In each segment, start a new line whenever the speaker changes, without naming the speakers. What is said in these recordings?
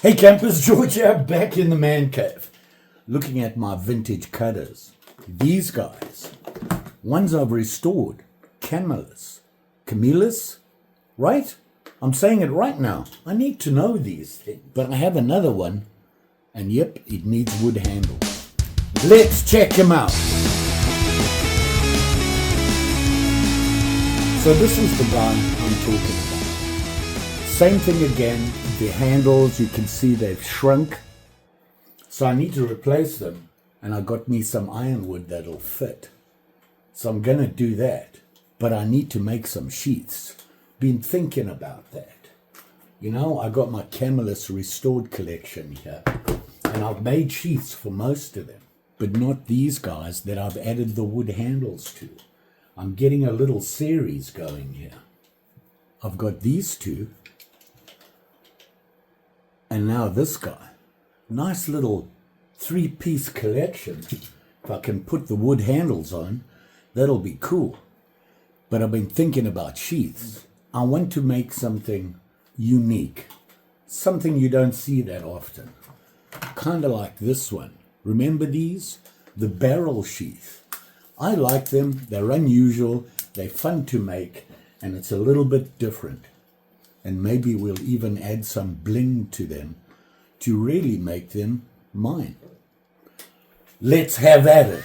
Hey campers, George here, back in the man cave, looking at my vintage cutters. These guys, ones I've restored, Camillus, right? I'm saying it right now. I need to know these things. But I have another one, and yep, it needs wood handles. Let's check him out. So this is the guy I'm talking about. Same thing again. The handles, you can see they've shrunk. So I need to replace them. And I got me some ironwood that'll fit. So I'm going to do that. But I need to make some sheaths. Been thinking about that. You know, I got my Camillus restored collection here. And I've made sheaths for most of them. But not these guys that I've added the wood handles to. I'm getting a little series going here. I've got these two. And now this guy, nice little 3-piece collection. If I can put the wood handles on, that'll be cool. But I've been thinking about sheaths. I want to make something unique, something you don't see that often. Kind of like this one. Remember these? The barrel sheath. I like them, they're unusual, they're fun to make, and it's a little bit different. And maybe we'll even add some bling to them to really make them mine. Let's have at it.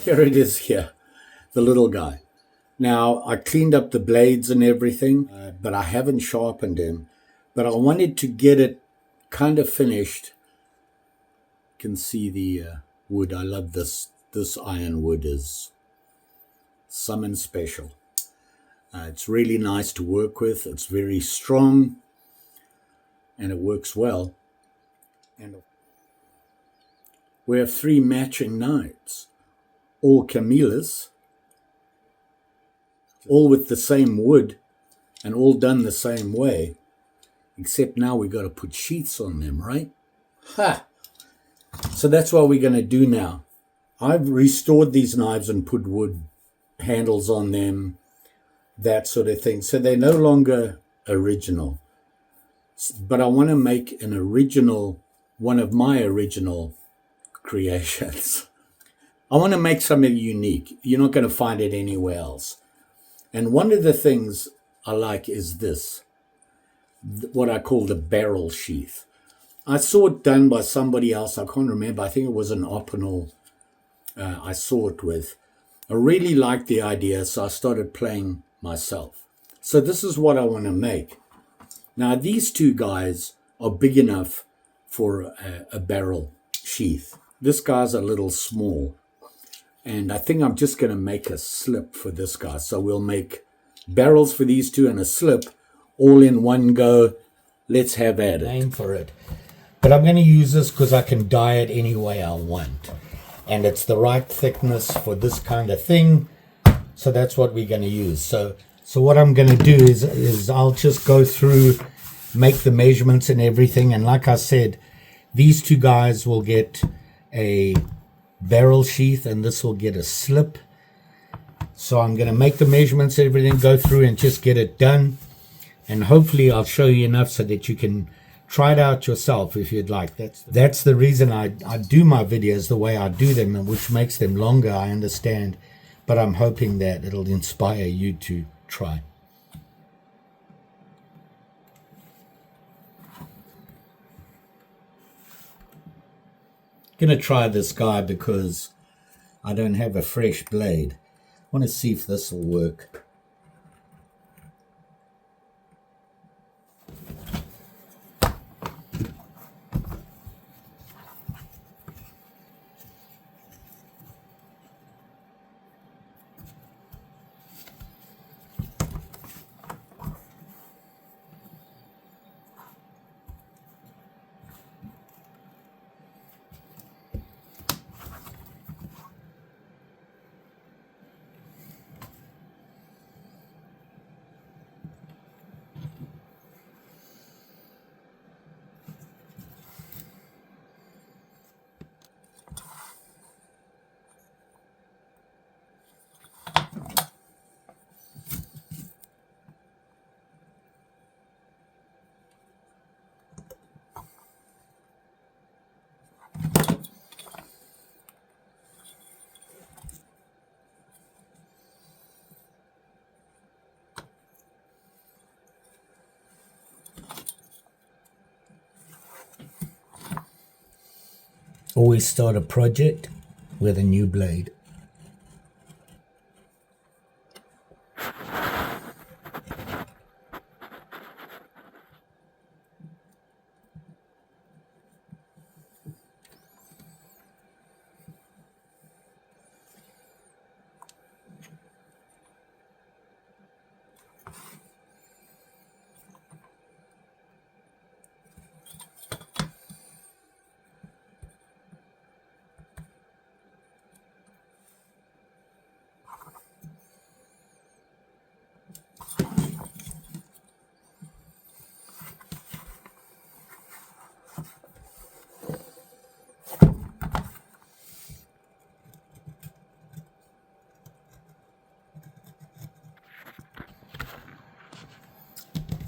Here it is here, the little guy. Now, I cleaned up the blades and everything, but I haven't sharpened him. But I wanted to get it kind of finished. You can see the wood. I love this. This iron wood is something special. It's really nice to work with. It's very strong, and it works well. And we have 3 matching knives, all Camillus, all with the same wood and all done the same way, except now we got to put sheaths on them, right? Ha! So that's what we're going to do now. I've restored these knives and put wood handles on them, that sort of thing. So they're no longer original. But I want to make an original, one of my original creations. I want to make something unique. You're not going to find it anywhere else. And one of the things I like is this, what I call the barrel sheath. I saw it done by somebody else. I can't remember. I think it was an Opinel I saw it with. I really liked the idea, so I started playing myself. So this is what I want to make. Now, these 2 guys are big enough for a barrel sheath. This guy's a little small. And I think I'm just going to make a slip for this guy. So we'll make barrels for these 2 and a slip all in one go. Let's have at it. Name for it. But I'm going to use this because I can dye it any way I want. And it's the right thickness for this kind of thing. So that's what we're going to use. So what I'm going to do is I'll just go through, make the measurements and everything. And like I said, these 2 guys will get a barrel sheath and this will get a slip. So I'm going to make the measurements, everything, go through and just get it done. And hopefully I'll show you enough so that you can try it out yourself if you'd like. That's the reason I do my videos the way I do them, and which makes them longer, I understand. But I'm hoping that it'll inspire you to try. I'm going to try this guy because I don't have a fresh blade. I want to see if this will work. Always start a project with a new blade.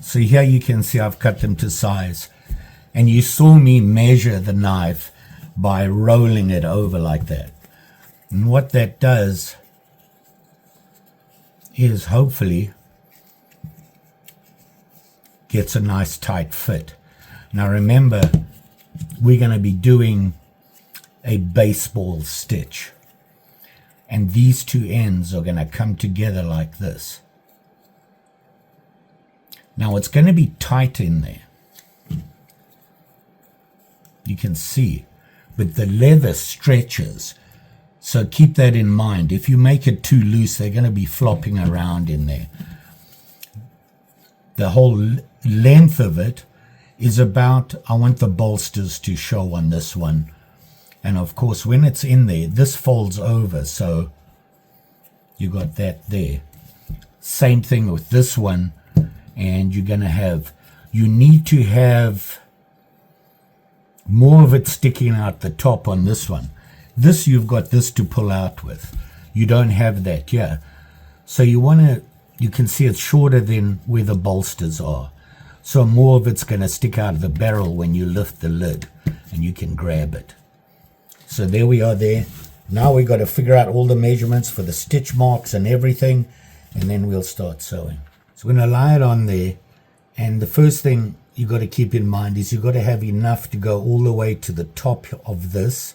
So here you can see I've cut them to size. And you saw me measure the knife by rolling it over like that. And what that does is hopefully gets a nice tight fit. Now remember, we're going to be doing a baseball stitch. and these two ends are going to come together like this. Now it's going to be tight in there. You can see, but the leather stretches. So keep that in mind. If you make it too loose, they're going to be flopping around in there. The whole length of it is about, I want the bolsters to show on this one. And of course, when it's in there, this folds over. So you got that there. Same thing with this one. And you're going to have, you need to have more of it sticking out the top on this one. This, you've got this to pull out with. You don't have that here. So you want to, you can see it's shorter than where the bolsters are. So more of it's going to stick out of the barrel when you lift the lid and you can grab it. So there we are there. Now we got to figure out all the measurements for the stitch marks and everything, and then we'll start sewing. So we're going to lie it on there, and the first thing you got to keep in mind is you've got to have enough to go all the way to the top of this,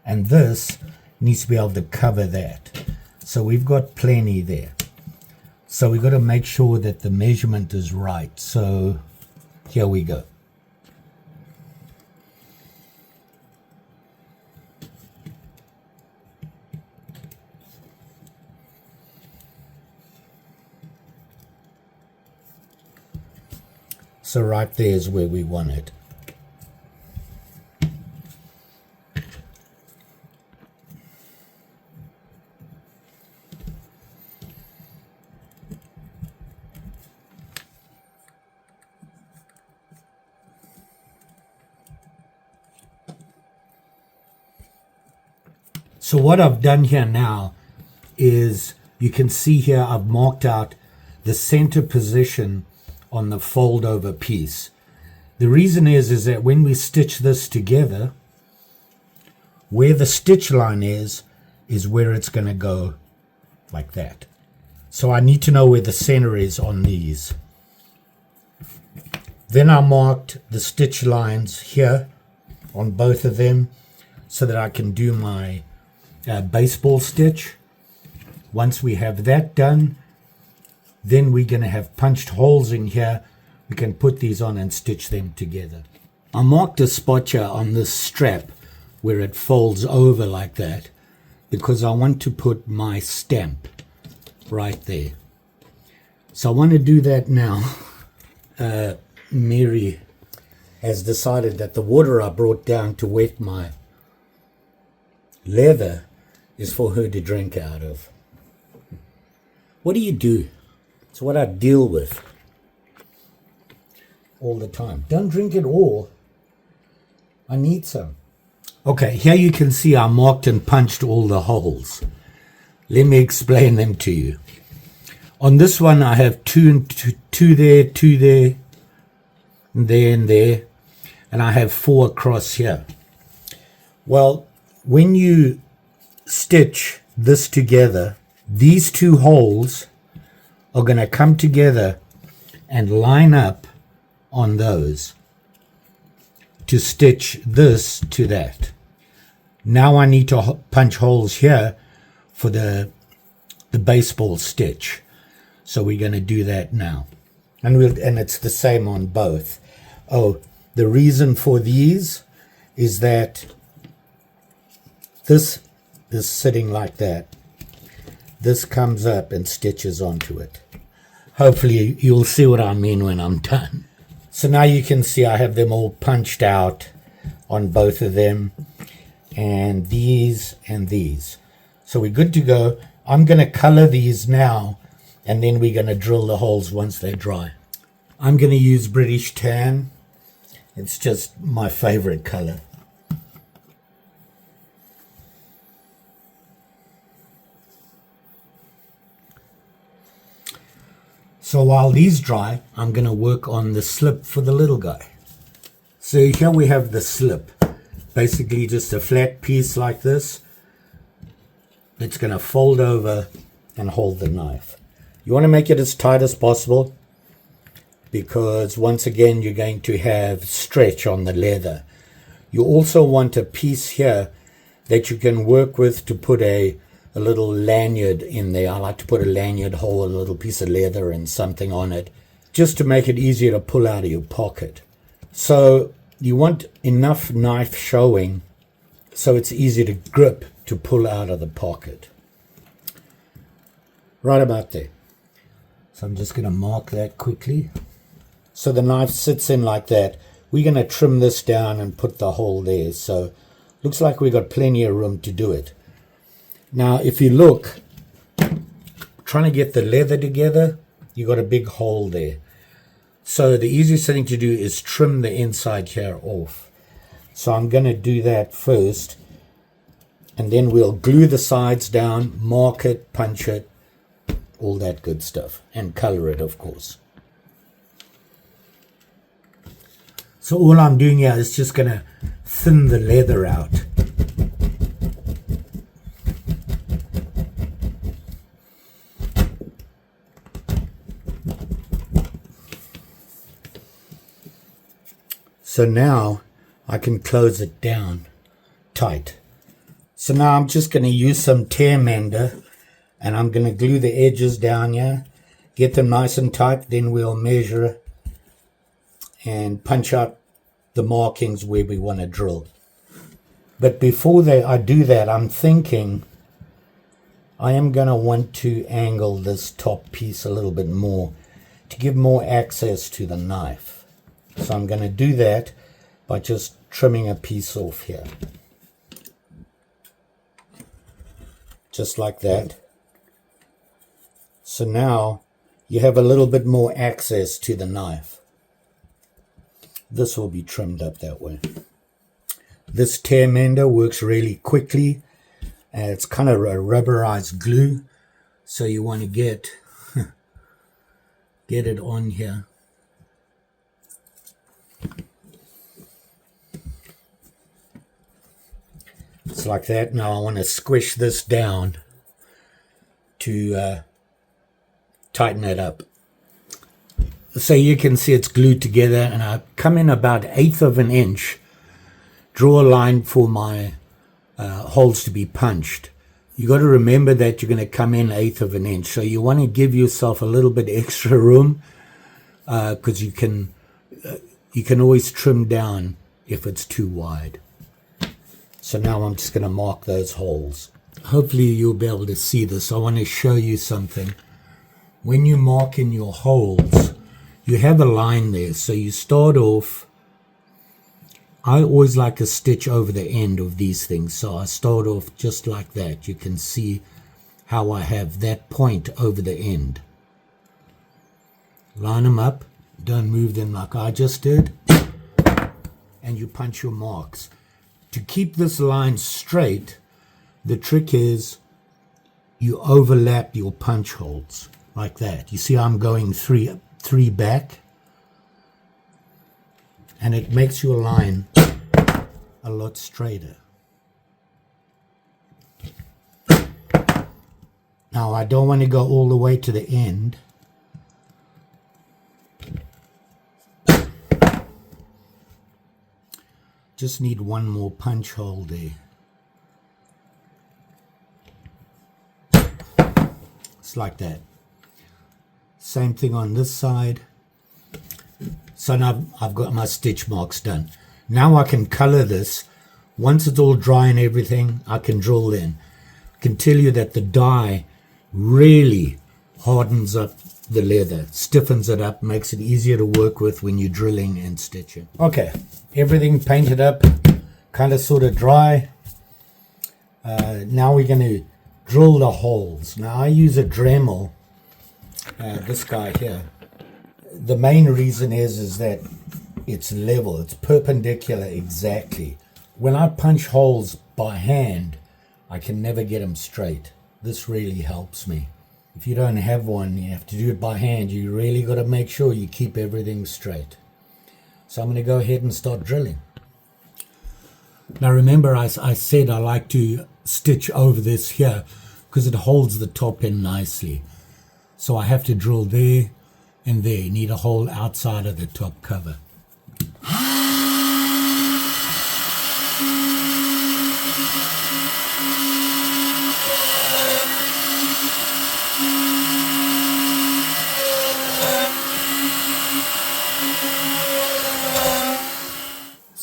and this needs to be able to cover that. So we've got plenty there. So we've got to make sure that the measurement is right. So here we go. So right there is where we want it. So what I've done here now is, you can see here I've marked out the center position on the fold over piece. The reason is that when we stitch this together, where the stitch line is where it's going to go like that. So I need to know where the center is on these. Then I marked the stitch lines here on both of them so that I can do my baseball stitch. Once we have that done, then we're going to have punched holes in here. We can put these on and stitch them together. I marked a spot here on this strap where it folds over like that because I want to put my stamp right there. So I want to do that now. Mary has decided that the water I brought down to wet my leather is for her to drink out of. What do you do? It's what I deal with all the time. Don't drink it all. I need some. Okay, here you can see I marked and punched all the holes. Let me explain them to you. On this one I have two there, two there, and there and there, and I have 4 across here. Well, when you stitch this together, these 2 holes are going to come together and line up on those to stitch this to that. Now I need to punch holes here for the baseball stitch. So we're going to do that now. And it's the same on both. Oh, the reason for these is that this is sitting like that. This comes up and stitches onto it. Hopefully you'll see what I mean when I'm done. So now you can see I have them all punched out on both of them, and these and these. So we're good to go. I'm going to color these now, and then we're going to drill the holes once they're dry. I'm going to use British Tan. It's just my favorite color. So while these dry, I'm going to work on the slip for the little guy. So here we have the slip. Basically just a flat piece like this. It's going to fold over and hold the knife. You want to make it as tight as possible because once again you're going to have stretch on the leather. You also want a piece here that you can work with to put a a little lanyard in there. I like to put a lanyard hole, a little piece of leather and something on it, just to make it easier to pull out of your pocket. So you want enough knife showing so it's easy to grip to pull out of the pocket. Right about there. So I'm just going to mark that quickly. So the knife sits in like that. We're going to trim this down and put the hole there. So looks like we've got plenty of room to do it. Now if you look, trying to get the leather together, you got a big hole there. So the easiest thing to do is trim the inside here off. So I'm going to do that first, and then we'll glue the sides down, mark it, punch it, all that good stuff, and color it, of course. So all I'm doing here is just going to thin the leather out. So now I can close it down tight. So now I'm just going to use some tear mender, and I'm going to glue the edges down here, get them nice and tight, then we'll measure and punch out the markings where we want to drill. But before I do that, I'm thinking I am going to want to angle this top piece a little bit more to give more access to the knife. So I'm going to do that by just trimming a piece off here. Just like that. So now you have a little bit more access to the knife. This will be trimmed up that way. This tear mender works really quickly. It's kind of a rubberized glue, so you want to get it on here. It's like that. Now I want to squish this down to tighten it up. So you can see it's glued together, and I come in about 1/8 of an inch, draw a line for my holes to be punched. You got to remember that you're going to come in 1/8 of an inch, so you want to give yourself a little bit extra room, because you can always trim down if it's too wide. So now I'm just going to mark those holes. Hopefully you'll be able to see this. I want to show you something. When you mark in your holes, you have a line there. So you start off, I always like a stitch over the end of these things. So I start off just like that. You can see how I have that point over the end. Line them up. Don't move them like I just did. And you punch your marks. To keep this line straight, the trick is you overlap your punch holes like that. You see I'm going three back, and it makes your line a lot straighter. Now I don't want to go all the way to the end. Just need one more punch hole there. It's like that. Same thing on this side. So now I've got my stitch marks done. Now I can color this. Once it's all dry and everything, I can drill in. I can tell you that the dye really hardens up the leather, stiffens it up, makes it easier to work with when you're drilling and stitching. Okay, everything painted up, kind of sort of dry. Now we're going to drill the holes. Now I use a Dremel, this guy here. The main reason is that it's level, it's perpendicular exactly. When I punch holes by hand, I can never get them straight. This really helps me. If you don't have one, you have to do it by hand. You really got to make sure you keep everything straight. So I'm going to go ahead and start drilling. Now remember I said I like to stitch over this here because it holds the top in nicely. So I have to drill there and there. You need a hole outside of the top cover.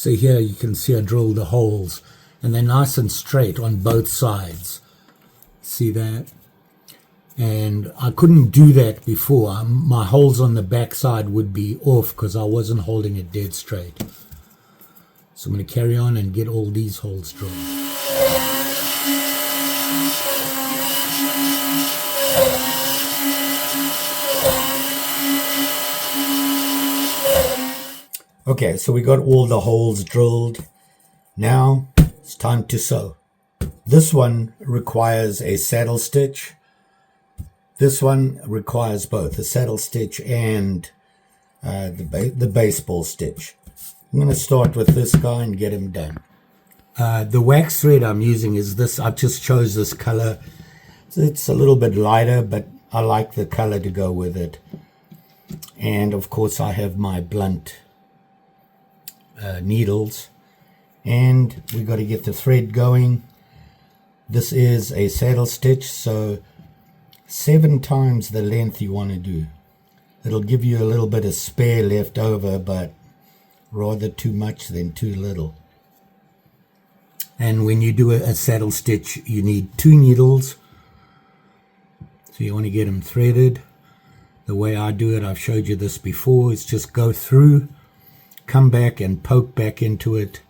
So here you can see I drilled the holes, and they're nice and straight on both sides. See that? And I couldn't do that before. My holes on the back side would be off because I wasn't holding it dead straight. So I'm going to carry on and get all these holes drilled. Okay, so we got all the holes drilled. Now it's time to sew. This one requires a saddle stitch. This one requires both a saddle stitch and the baseball stitch. I'm going to start with this guy and get him done. The wax thread I'm using is this. I just chose this color. It's a little bit lighter, but I like the color to go with it. And of course I have my blunt needles. And we got to get the thread going. This is a saddle stitch, so 7 times the length you want to do. It'll give you a little bit of spare left over, but rather too much than too little. And when you do a saddle stitch, you need 2 needles. So you want to get them threaded. The way I do it, I've showed you this before, is just go through, come back and poke back into it.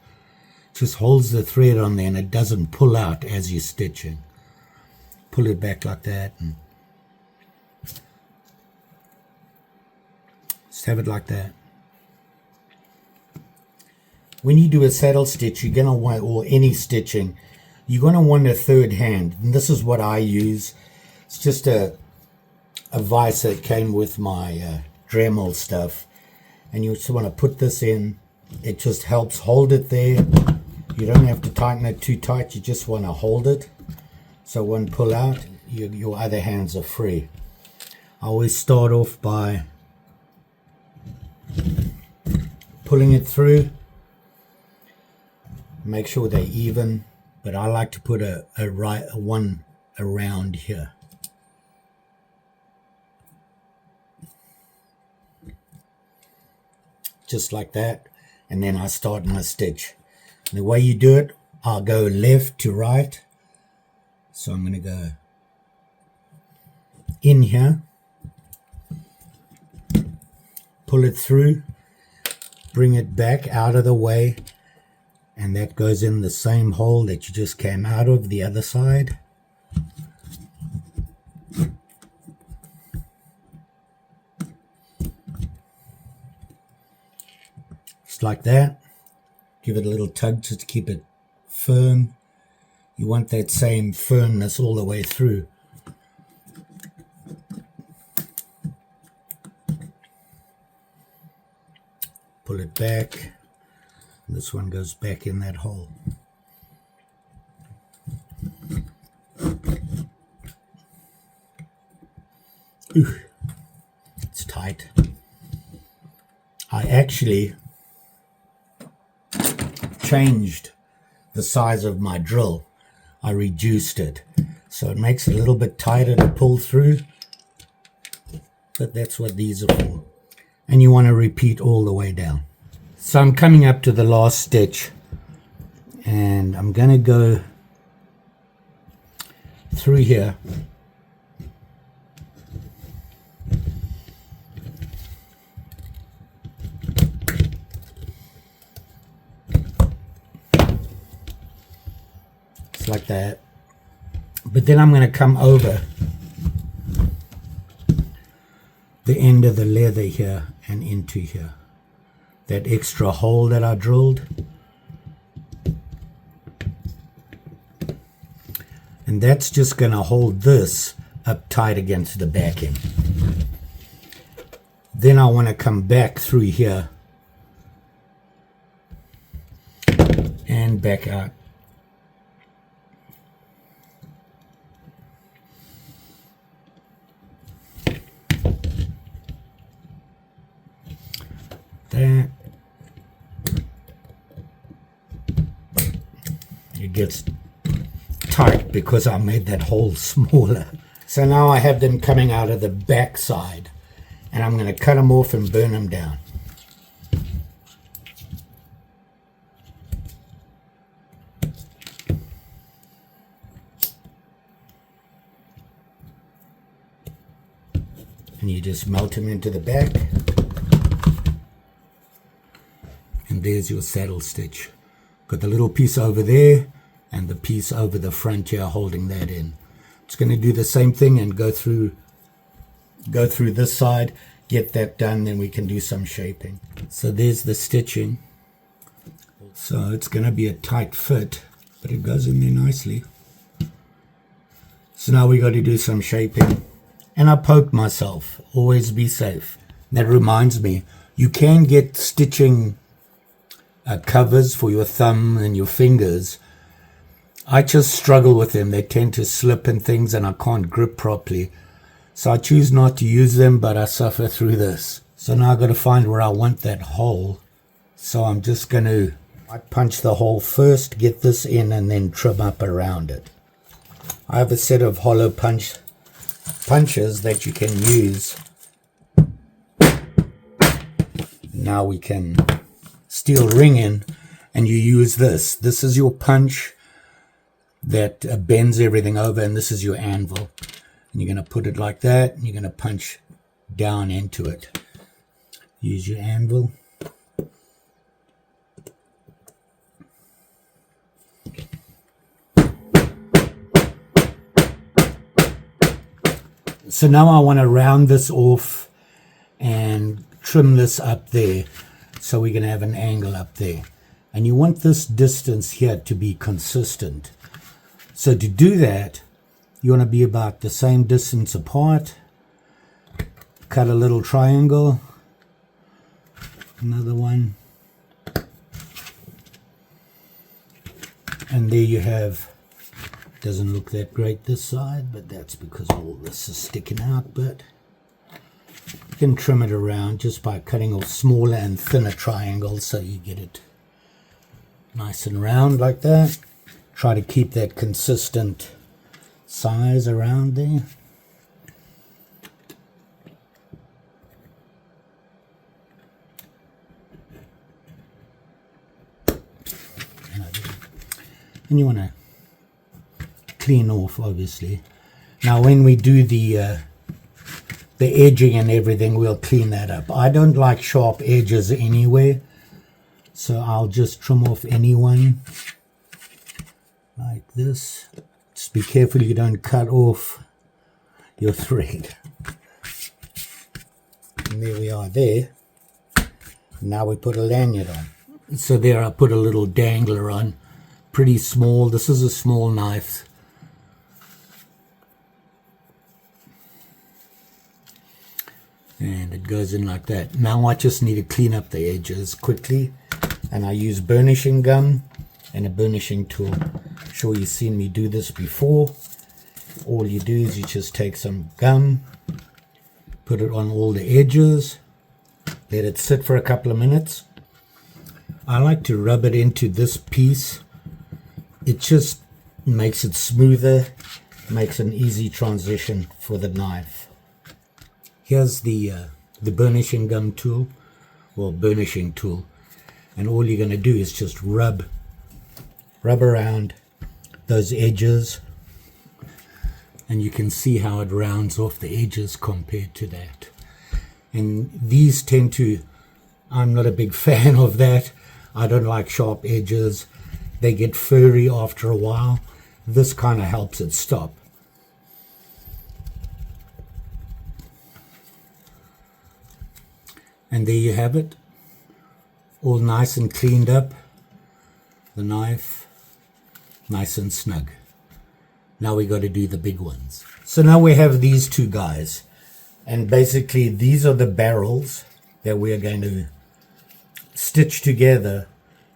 Just holds the thread on there and it doesn't pull out as you're stitching. Pull it back like that and just have it like that. When you do a saddle stitch, you're going to want, or any stitching, you're going to want a third hand. And this is what I use. It's just a vise that came with my Dremel stuff. And you just want to put this in. It just helps hold it there. You don't have to tighten it too tight. You just want to hold it. So when pull out, your other hands are free. I always start off by pulling it through. Make sure they're even, but I like to put a one around here. Just like that, and then I start my stitch. And the way you do it, I'll go left to right. So I'm going to go in here, pull it through, bring it back out of the way, and that goes in the same hole that you just came out of the other side. Just like that. Give it a little tug just to keep it firm. You want that same firmness all the way through. Pull it back. This one goes back in that hole. Ooh, it's tight. I actually changed the size of my drill. I reduced it, so it makes it a little bit tighter to pull through, but that's what these are for. And you want to repeat all the way down. So I'm coming up to the last stitch, and I'm going to go through here. Like that, but then I'm going to come over the end of the leather here and into here, that extra hole that I drilled, and that's just going to hold this up tight against the backing. Then I want to come back through here and back out. That it gets tight because I made that hole smaller. So now I have them coming out of the back side, and I'm going to cut them off and burn them down. just melt them into the back. And there's your saddle stitch. Got the little piece over there and the piece over the front here holding that in. It's going to do the same thing and go through this side, get that done, then we can do some shaping. So there's the stitching. So it's going to be a tight fit, but it goes in there nicely. So now we got to do some shaping. And I poked myself. Always be safe. That reminds me, you can get stitching covers for your thumb and your fingers. I just struggle with them. They tend to slip and things, and I can't grip properly. So I choose not to use them, but I suffer through this. So now I've got to find where I want that hole. So I'm just going to punch the hole first, get this in, and then trim up around it. I have a set of hollow punches that you can use. Now we can steel ring in, and you use this. This is your punch that bends everything over, and this is your anvil. And you're going to put it like that, and you're going to punch down into it. Use your anvil. So now I want to round this off and trim this up there. So we're going to have an angle up there. And you want this distance here to be consistent. So to do that, you want to be about the same distance apart. Cut a little triangle. Another one. And there you have, doesn't look that great this side, but that's because all this is sticking out. But you can trim it around just by cutting off smaller and thinner triangles so you get it nice and round like that. Try to keep that consistent size around there. And you want to clean off, obviously. Now when we do the edging and everything, we'll clean that up. I don't like sharp edges anyway, so I'll just trim off any one like this. Just be careful you don't cut off your thread. And there we are there. Now we put a lanyard on. So there I put a little dangler on. Pretty small. This is a small knife. And it goes in like that. Now I just need to clean up the edges quickly. And I use burnishing gum and a burnishing tool. I'm sure you've seen me do this before. All you do is you just take some gum, put it on all the edges, let it sit for a couple of minutes. I like to rub it into this piece. It just makes it smoother, makes an easy transition for the knife. Here's the burnishing gum tool, or burnishing tool, and all you're going to do is just rub around those edges, and you can see how it rounds off the edges compared to that. And these tend to, I'm not a big fan of that. I don't like sharp edges. They get furry after a while. This kind of helps it stop. And there you have it, all nice and cleaned up. The knife, nice and snug. Now we got to do the big ones. So now we have these two guys, and basically these are the barrels that we are going to stitch together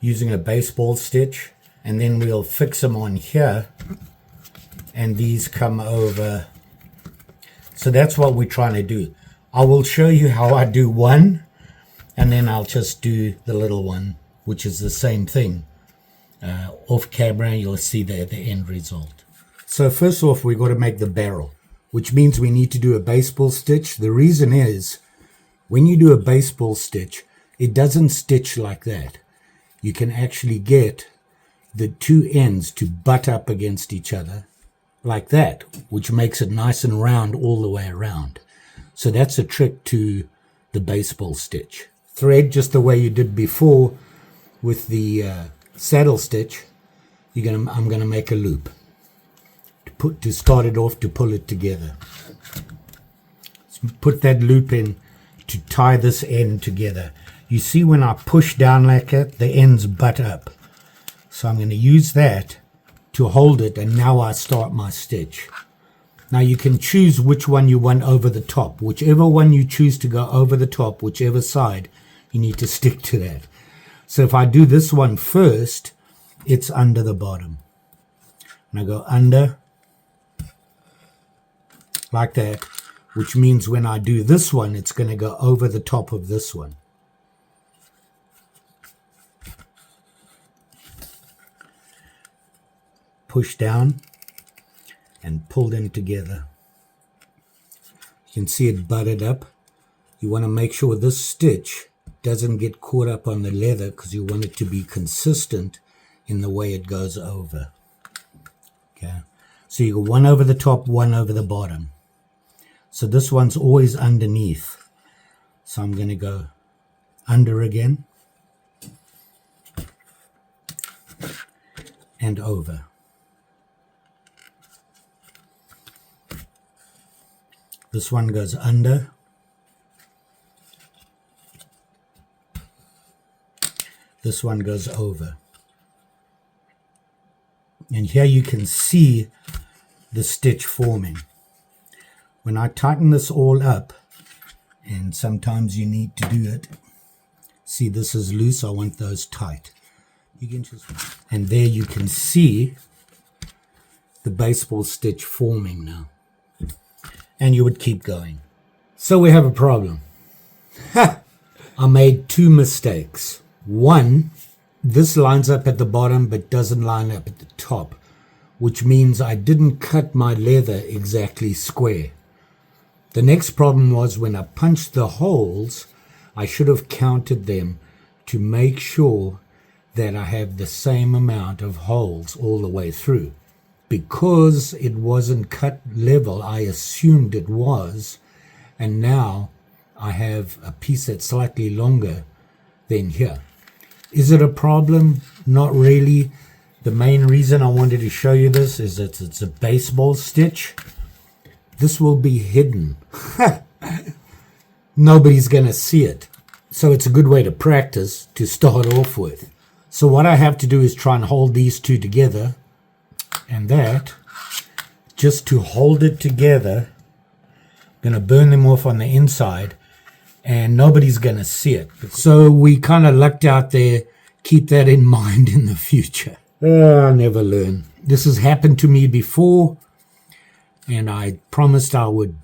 using a baseball stitch, and then we'll fix them on here, and these come over. So that's what we're trying to do. I will show you how I do one, and then I'll just do the little one, which is the same thing. Off camera, you'll see the end result. So first off, we've got to make the barrel, which means we need to do a baseball stitch. The reason is, when you do a baseball stitch, it doesn't stitch like that. You can actually get the two ends to butt up against each other like that, which makes it nice and round all the way around. So that's a trick to the baseball stitch. Thread just the way you did before with the saddle stitch. I'm gonna make a loop to start it off, to pull it together. So put that loop in to tie this end together. You see when I push down like that, the ends butt up. So I'm going to use that to hold it, and now I start my stitch. Now you can choose which one you want over the top. Whichever one you choose to go over the top, whichever side, you need to stick to that. So if I do this one first, it's under the bottom. And I go under, like that, which means when I do this one, it's going to go over the top of this one. Push down and pull them together. You can see it butted up. You want to make sure this stitch doesn't get caught up on the leather, because you want it to be consistent in the way it goes over. Okay, so you go one over the top, one over the bottom. So this one's always underneath. So I'm going to go under again and over. This one goes under. This one goes over. And here you can see the stitch forming. When I tighten this all up, and sometimes you need to do it, see this is loose, I want those tight. You can just, and there you can see the baseball stitch forming now. And you would keep going. So we have a problem. I made two mistakes. One, this lines up at the bottom but doesn't line up at the top, which means I didn't cut my leather exactly square. The next problem was when I punched the holes, I should have counted them to make sure that I have the same amount of holes all the way through. Because it wasn't cut level, I assumed it was, and now I have a piece that's slightly longer than here. Is it a problem? Not really. The main reason I wanted to show you this is that it's a baseball stitch. This will be hidden. Nobody's going to see it. So it's a good way to practice to start off with. So what I have to do is try and hold these two together. And that, just to hold it together, I'm going to burn them off on the inside, and nobody's going to see it. So we kind of lucked out there. Keep that in mind in the future. I'll never learn. This has happened to me before, and I promised I would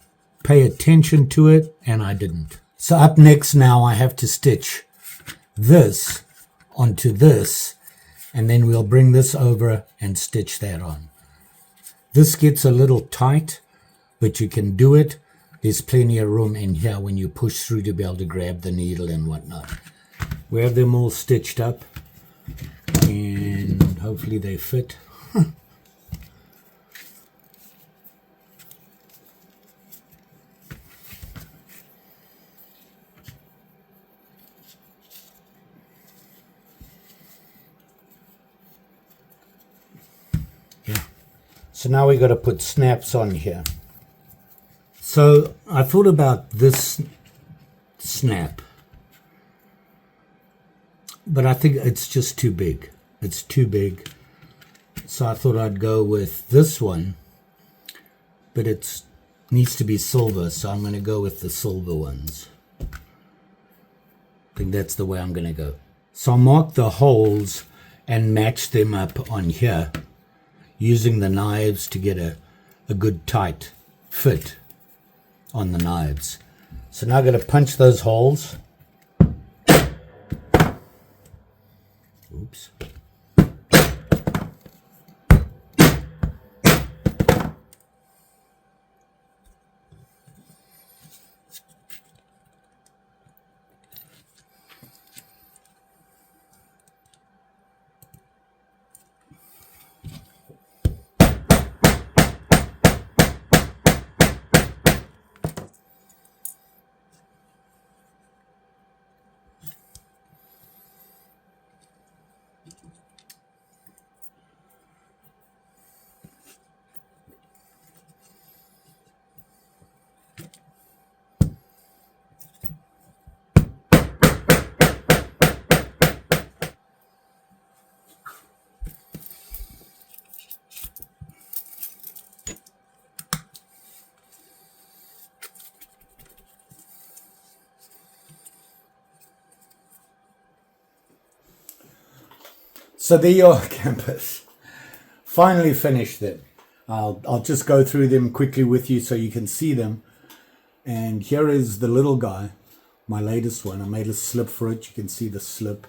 pay attention to it, and I didn't. So up next now I have to stitch this onto this, and then we'll bring this over and stitch that on. This gets a little tight, but you can do it. There's plenty of room in here when you push through to be able to grab the needle and whatnot. We have them all stitched up, and hopefully they fit. So now we got to put snaps on here. So I thought about this snap, but I think it's just too big. It's too big. So I thought I'd go with this one, but it needs to be silver, so I'm going to go with the silver ones. I think that's the way I'm going to go. So I'll mark the holes and match them up on here, using the knives to get a good tight fit on the knives. So now I'm going to punch those holes. Oops. So there you are, campers. Finally finished them. I'll just go through them quickly with you so you can see them. And here is the little guy, my latest one. I made a slip for it. You can see the slip.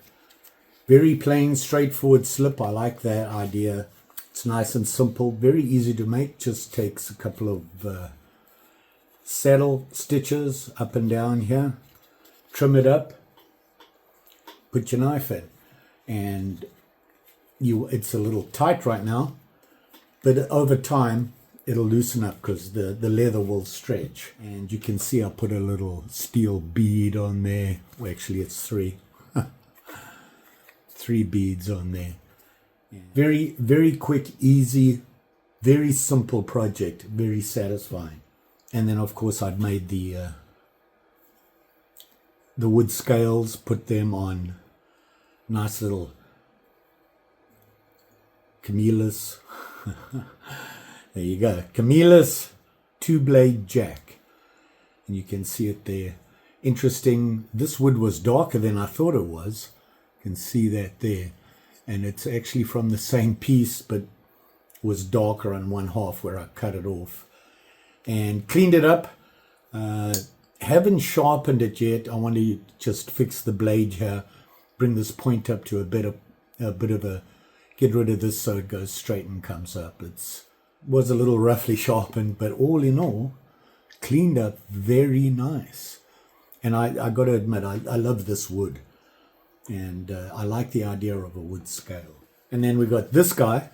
Very plain, straightforward slip. I like that idea. It's nice and simple, very easy to make. Just takes a couple of saddle stitches up and down here. Trim it up. Put your knife in. And it's a little tight right now. But over time, it'll loosen up because the leather will stretch. And you can see I put a little steel bead on there. Well, actually, it's 3. 3 beads on there. Very, very quick, easy, very simple project, very satisfying. And then, of course, I'd made the wood scales, put them on nice little Camillus. There you go. Camillus 2-blade jack. And you can see it there. Interesting. This wood was darker than I thought it was. You can see that there. And it's actually from the same piece, but was darker on one half where I cut it off. And cleaned it up. Haven't sharpened it yet. I want to just fix the blade here. Bring this point up to a bit of a, get rid of this so it goes straight and comes up. Was a little roughly sharpened, but all in all, cleaned up very nice. And I got to admit, I love this wood. And I like the idea of a wood scale. And then we got this guy,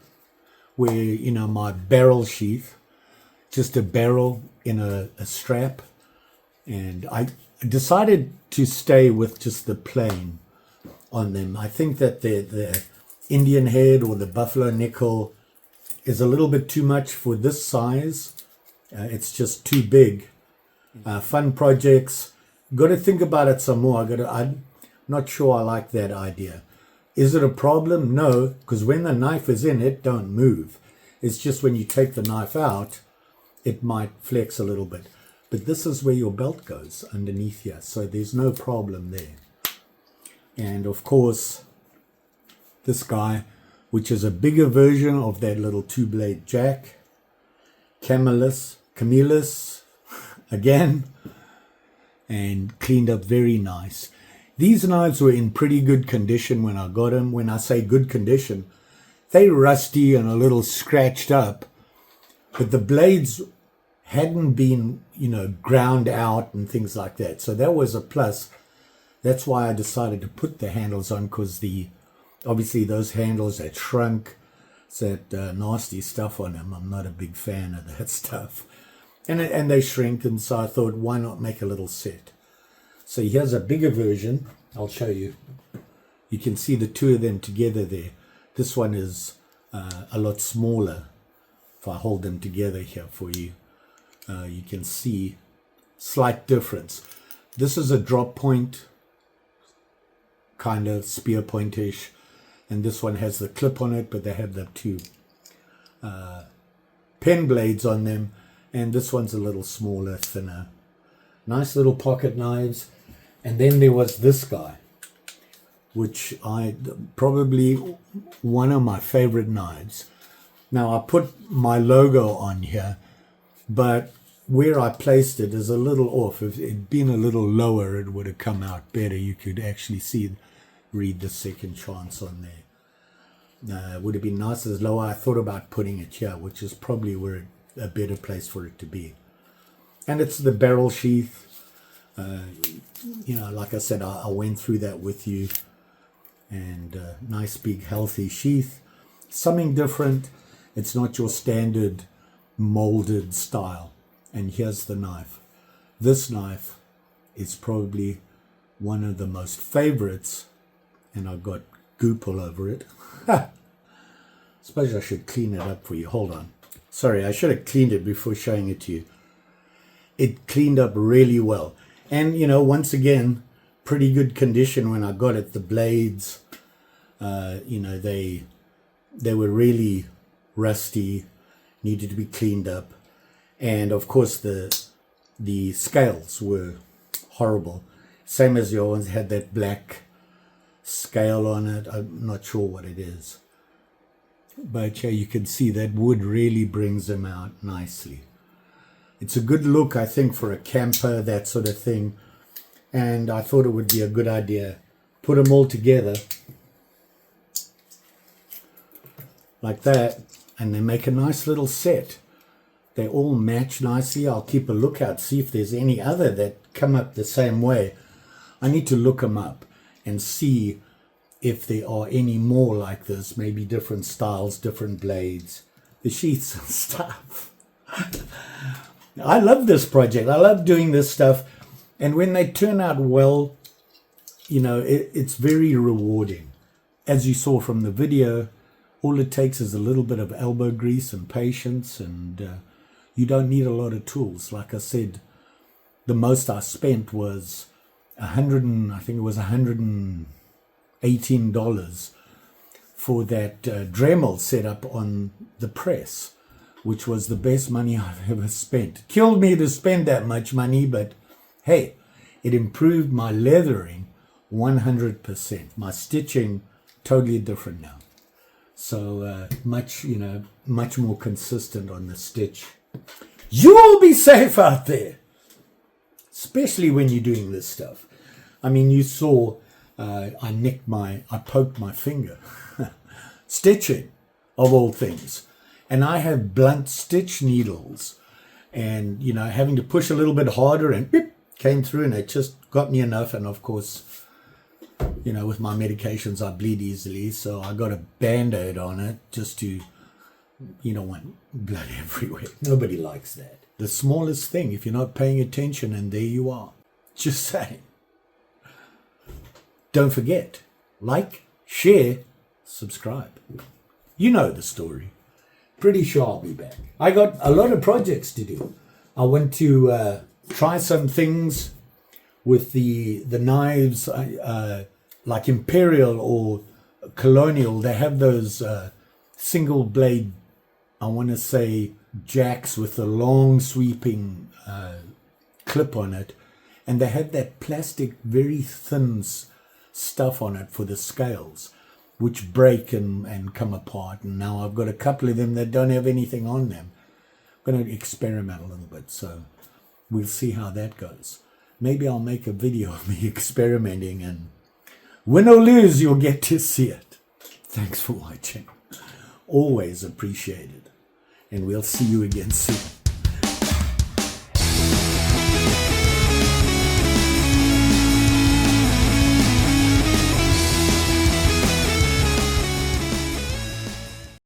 where, my barrel sheath, just a barrel in a strap. And I decided to stay with just the plain on them. I think that the Indian head or the buffalo nickel is a little bit too much for this size. It's just too big. Fun projects. Got to think about it some more. I'm not sure I like that idea. Is it a problem? No, because when the knife is in, it don't move. It's just when you take the knife out, it might flex a little bit. But this is where your belt goes, underneath here. So there's no problem there. And of course, this guy, which is a bigger version of that little 2-blade jack. Camillus, again. And cleaned up very nice. These knives were in pretty good condition when I got them. When I say good condition, they're rusty and a little scratched up. But the blades hadn't been, ground out and things like that. So that was a plus. That's why I decided to put the handles on, because obviously those handles that shrunk, it's that nasty stuff on them. I'm not a big fan of that stuff. And they shrink, and so I thought, why not make a little set? So here's a bigger version. I'll show you. You can see the two of them together there. This one is a lot smaller. If I hold them together here for you, you can see slight difference. This is a drop point, kind of spear pointish, and this one has the clip on it, but they have the 2 pen blades on them, and this one's a little smaller, thinner. Nice little pocket knives. And then there was this guy, which probably one of my favorite knives. Now I put my logo on here, but where I placed it is a little off. If it had been a little lower, it would have come out better. You could actually read the second chance on there. It would have been nice as lower. I thought about putting it here, which is probably where a better place for it to be. And it's the barrel sheath. Like I said, I went through that with you. And nice big healthy sheath. Something different. It's not your standard molded style. And here's the knife. This knife is probably one of the most favorites. And I've got goop all over it. Suppose I should clean it up for you. Hold on. Sorry, I should have cleaned it before showing it to you. It cleaned up really well. And, once again, pretty good condition when I got it. The blades, they were really rusty, needed to be cleaned up. And, of course, the scales were horrible. Same as your ones, had that black scale on it. I'm not sure what it is. But yeah, you can see that wood really brings them out nicely. It's a good look, I think, for a camper, that sort of thing. And I thought it would be a good idea. Put them all together like that, and they make a nice little set. They all match nicely. I'll keep a lookout, see if there's any other that come up the same way. I need to look them up and see if there are any more like this, maybe different styles, different blades, the sheaths and stuff. I love this project. I love doing this stuff. And when they turn out well, you know, it's very rewarding. As you saw from the video, all it takes is a little bit of elbow grease and patience, and you don't need a lot of tools. Like I said, the most I spent was $118 for that Dremel setup on the press, which was the best money I've ever spent. Killed me to spend that much money, but hey, it improved my leathering 100%. My stitching totally different now. So much more consistent on the stitch. You will be safe out there, especially when you're doing this stuff. I mean, you saw I poked my finger stitching, of all things. And I have blunt stitch needles, and, you know, having to push a little bit harder, and beep, came through, and it just got me enough. And of course, you know, with my medications, I bleed easily, so I got a Band-Aid on it just to, you don't want blood everywhere. Nobody likes that. The smallest thing, if you're not paying attention, and there you are. Just saying. Don't forget, like, share, subscribe. You know the story. Pretty sure I'll be back. I got a lot of projects to do. I want to try some things with the knives, like Imperial or Colonial. They have those single blade, I want to say, jacks with a long sweeping clip on it. And they have that plastic, very thin stuff on it for the scales, which break and come apart. And now I've got a couple of them that don't have anything on them. I'm going to experiment a little bit, so we'll see how that goes. Maybe I'll make a video of me experimenting, and win or lose, you'll get to see it. Thanks for watching. Always appreciated. And we'll see you again soon.